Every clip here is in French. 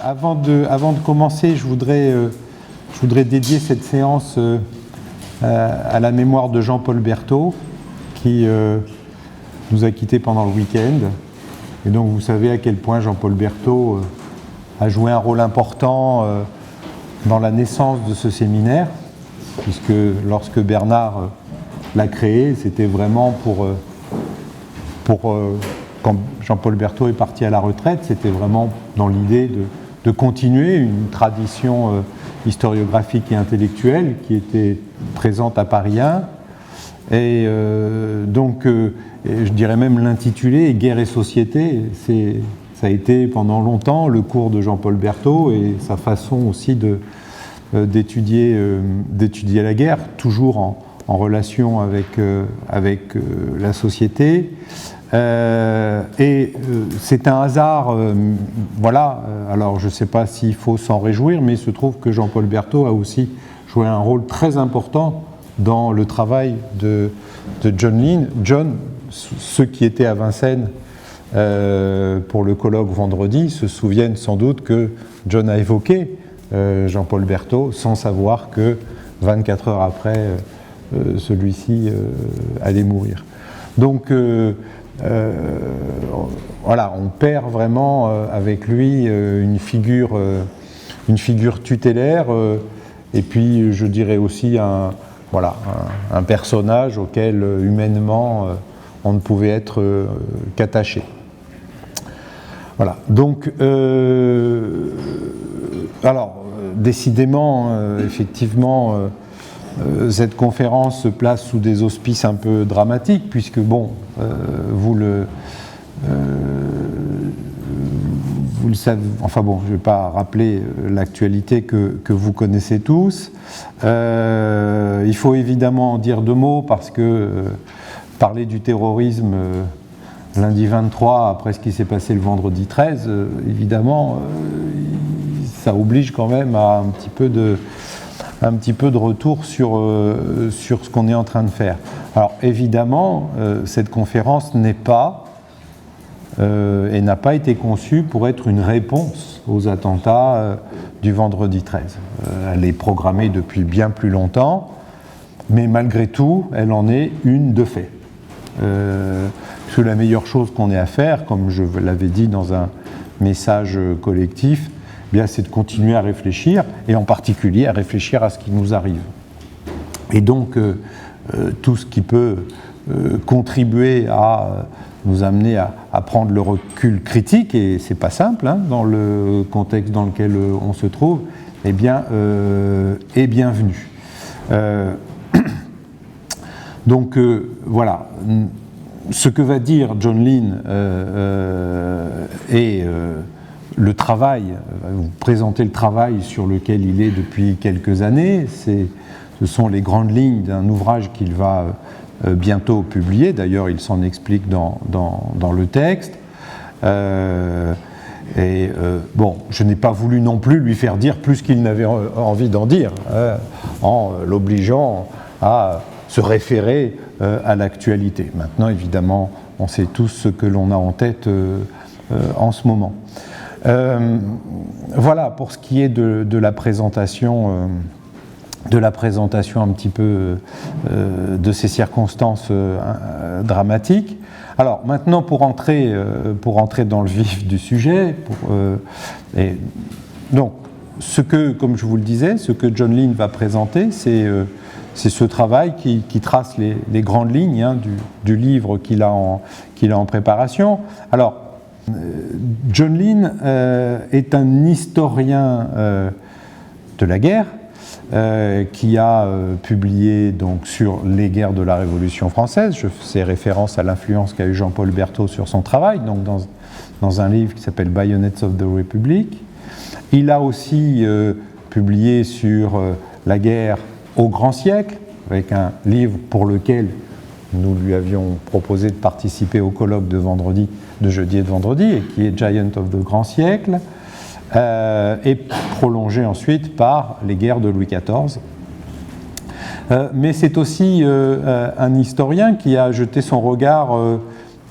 avant de commencer, je voudrais dédier cette séance à la mémoire de Jean-Paul Berthaud, qui nous a quittés pendant le week-end. Et donc vous savez à quel point Jean-Paul Berthaud a joué un rôle important dans la naissance de ce séminaire, puisque lorsque Bernard l'a créé, c'était vraiment quand Jean-Paul Berthaud est parti à la retraite, c'était vraiment dans l'idée de continuer une tradition historiographique et intellectuelle qui était présente à Paris 1. Et donc, je dirais même l'intitulé « Guerre et société », ça a été pendant longtemps le cours de Jean-Paul Berthaud et sa façon aussi d'étudier la guerre, toujours en relation avec la société. C'est un hasard, alors je ne sais pas s'il faut s'en réjouir, mais il se trouve que Jean-Paul Berthaud a aussi joué un rôle très important dans le travail de John Lynn. Ceux qui étaient à Vincennes pour le colloque vendredi se souviennent sans doute que John a évoqué Jean-Paul Berthaud sans savoir que 24 heures après, celui-ci allait mourir. Donc on perd vraiment avec lui une figure tutélaire et puis je dirais aussi un personnage auquel humainement on ne pouvait être qu'attaché. Voilà. Donc, décidément, effectivement, cette conférence se place sous des auspices un peu dramatiques, puisque, vous le savez, je ne vais pas rappeler l'actualité que vous connaissez tous. Il faut évidemment en dire deux mots, parce que parler du terrorisme lundi 23, après ce qui s'est passé le vendredi 13, évidemment, ça oblige quand même à un petit peu de retour sur ce qu'on est en train de faire. Alors évidemment, cette conférence n'est pas et n'a pas été conçue pour être une réponse aux attentats du vendredi 13. Elle est programmée depuis bien plus longtemps, mais malgré tout, elle en est une de fait. Parce que la meilleure chose qu'on ait à faire, comme je l'avais dit dans un message collectif, c'est de continuer à réfléchir, et en particulier à réfléchir à ce qui nous arrive. Et donc, tout ce qui peut contribuer à nous amener à prendre le recul critique, et c'est pas simple, dans le contexte dans lequel on se trouve, est bienvenu. Donc, voilà. Ce que va dire John Lynn et le travail, vous présenter le travail sur lequel il est depuis quelques années, ce sont les grandes lignes d'un ouvrage qu'il va bientôt publier, d'ailleurs il s'en explique dans le texte. Je n'ai pas voulu non plus lui faire dire plus qu'il n'avait envie d'en dire, en l'obligeant à se référer à l'actualité. Maintenant, évidemment, on sait tous ce que l'on a en tête en ce moment. Voilà pour ce qui est de la présentation un petit peu de ces circonstances dramatiques. Alors maintenant, pour entrer dans le vif du sujet, donc comme je vous le disais, ce que John Lynn va présenter, c'est ce travail qui trace les grandes lignes du livre qu'il a en préparation. Alors, John Lynn est un historien de la guerre qui a publié donc sur les guerres de la Révolution française. Je fais référence à l'influence qu'a eu Jean-Paul Berthaud sur son travail, donc dans un livre qui s'appelle Bayonets of the Republic. Il a aussi publié sur la guerre au grand siècle, avec un livre pour lequel nous lui avions proposé de participer au colloque de jeudi et de vendredi, et qui est Giant of the Grand Siècle, et prolongé ensuite par les guerres de Louis XIV. Mais c'est aussi un historien qui a jeté son regard,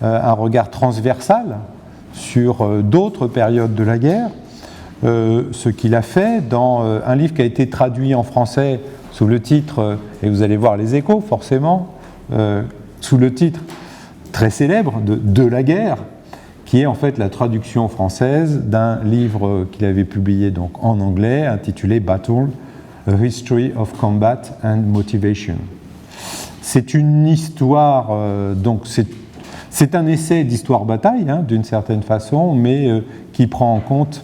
un regard transversal sur d'autres périodes de la guerre, ce qu'il a fait dans un livre qui a été traduit en français sous le titre, et vous allez voir les échos forcément, sous le titre très célèbre de la guerre, qui est en fait la traduction française d'un livre qu'il avait publié donc en anglais, intitulé Battle, A History of Combat and Motivation. C'est une histoire, donc c'est un essai d'histoire-bataille, hein, d'une certaine façon, mais qui prend en compte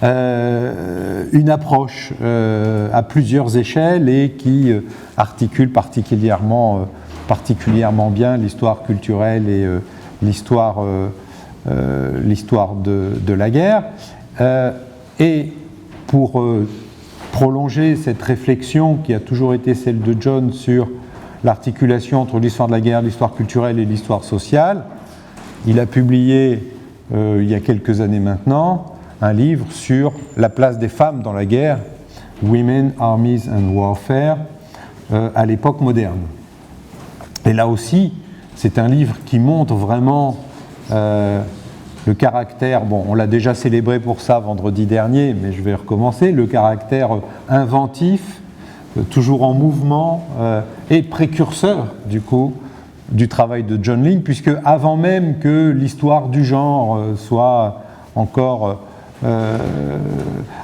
une approche à plusieurs échelles et qui articule particulièrement bien l'histoire culturelle et l'histoire de la guerre. Et pour prolonger cette réflexion qui a toujours été celle de John sur l'articulation entre l'histoire de la guerre, l'histoire culturelle et l'histoire sociale, il a publié, il y a quelques années maintenant, un livre sur la place des femmes dans la guerre, Women, Armies and Warfare, à l'époque moderne. Et là aussi, c'est un livre qui montre vraiment le caractère, bon, on l'a déjà célébré pour ça vendredi dernier, mais je vais recommencer, le caractère inventif, toujours en mouvement, et précurseur, du coup, du travail de John Lynn, puisque avant même que l'histoire du genre soit encore...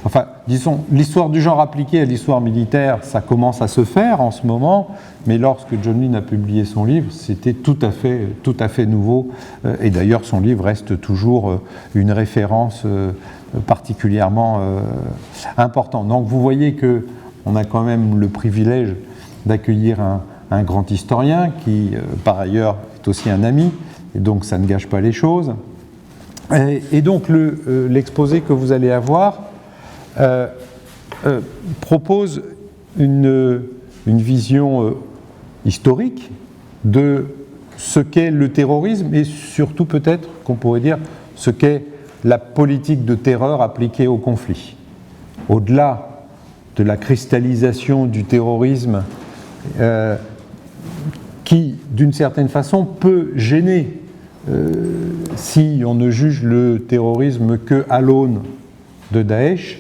enfin, disons, l'histoire du genre appliquée à l'histoire militaire, ça commence à se faire en ce moment, mais lorsque John Lynn a publié son livre, c'était tout à fait nouveau, et d'ailleurs son livre reste toujours une référence particulièrement importante. Donc vous voyez qu'on a quand même le privilège d'accueillir un grand historien qui, par ailleurs, est aussi un ami, et donc ça ne gâche pas les choses. Et donc l'exposé que vous allez avoir propose une vision historique de ce qu'est le terrorisme et surtout peut-être qu'on pourrait dire ce qu'est la politique de terreur appliquée au conflit. Au-delà de la cristallisation du terrorisme qui, d'une certaine façon, peut gêner si on ne juge le terrorisme qu'à l'aune de Daesh,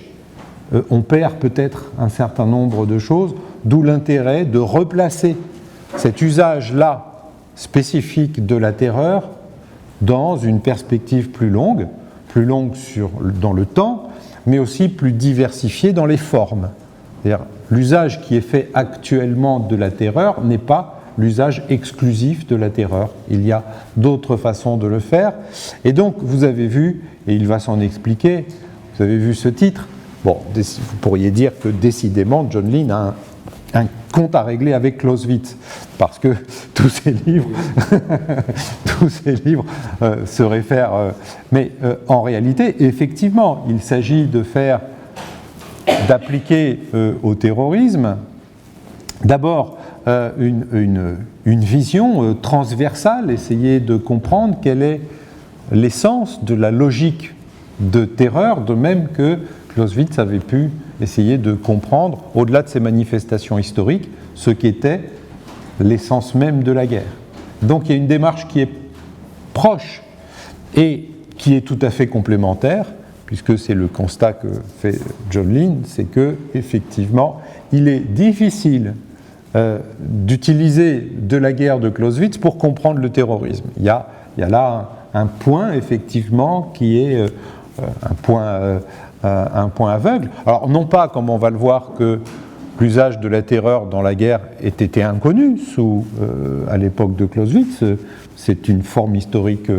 on perd peut-être un certain nombre de choses, d'où l'intérêt de replacer cet usage-là spécifique de la terreur dans une perspective plus longue dans le temps, mais aussi plus diversifiée dans les formes. C'est-à-dire, l'usage qui est fait actuellement de la terreur n'est pas l'usage exclusif de la terreur. Il y a d'autres façons de le faire. Et donc, vous avez vu, et il va s'en expliquer, vous avez vu ce titre. Bon, vous pourriez dire que décidément, John Lynn a un compte à régler avec Clausewitz, parce que tous ces livres, se réfèrent. Mais en réalité, effectivement, il s'agit d'appliquer au terrorisme, d'abord, une vision transversale, essayer de comprendre quel est l'essence de la logique de terreur, de même que Clausewitz avait pu essayer de comprendre, au-delà de ces manifestations historiques, ce qu'était l'essence même de la guerre. Donc il y a une démarche qui est proche et qui est tout à fait complémentaire, puisque c'est le constat que fait John Lynn, c'est que effectivement, il est difficile d'utiliser de la guerre de Clausewitz pour comprendre le terrorisme. Il y a là un point, effectivement, qui est un point aveugle. Alors, non pas, comme on va le voir, que l'usage de la terreur dans la guerre ait été inconnu à l'époque de Clausewitz, c'est une forme historique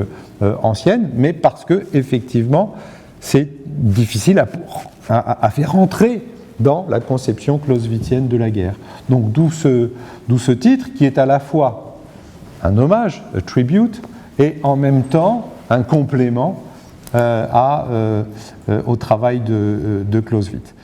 ancienne, mais parce que, effectivement, c'est difficile à faire entrer dans la conception clausewitzienne de la guerre. Donc d'où ce titre qui est à la fois un hommage, a tribute, et en même temps un complément au travail de Clausewitz.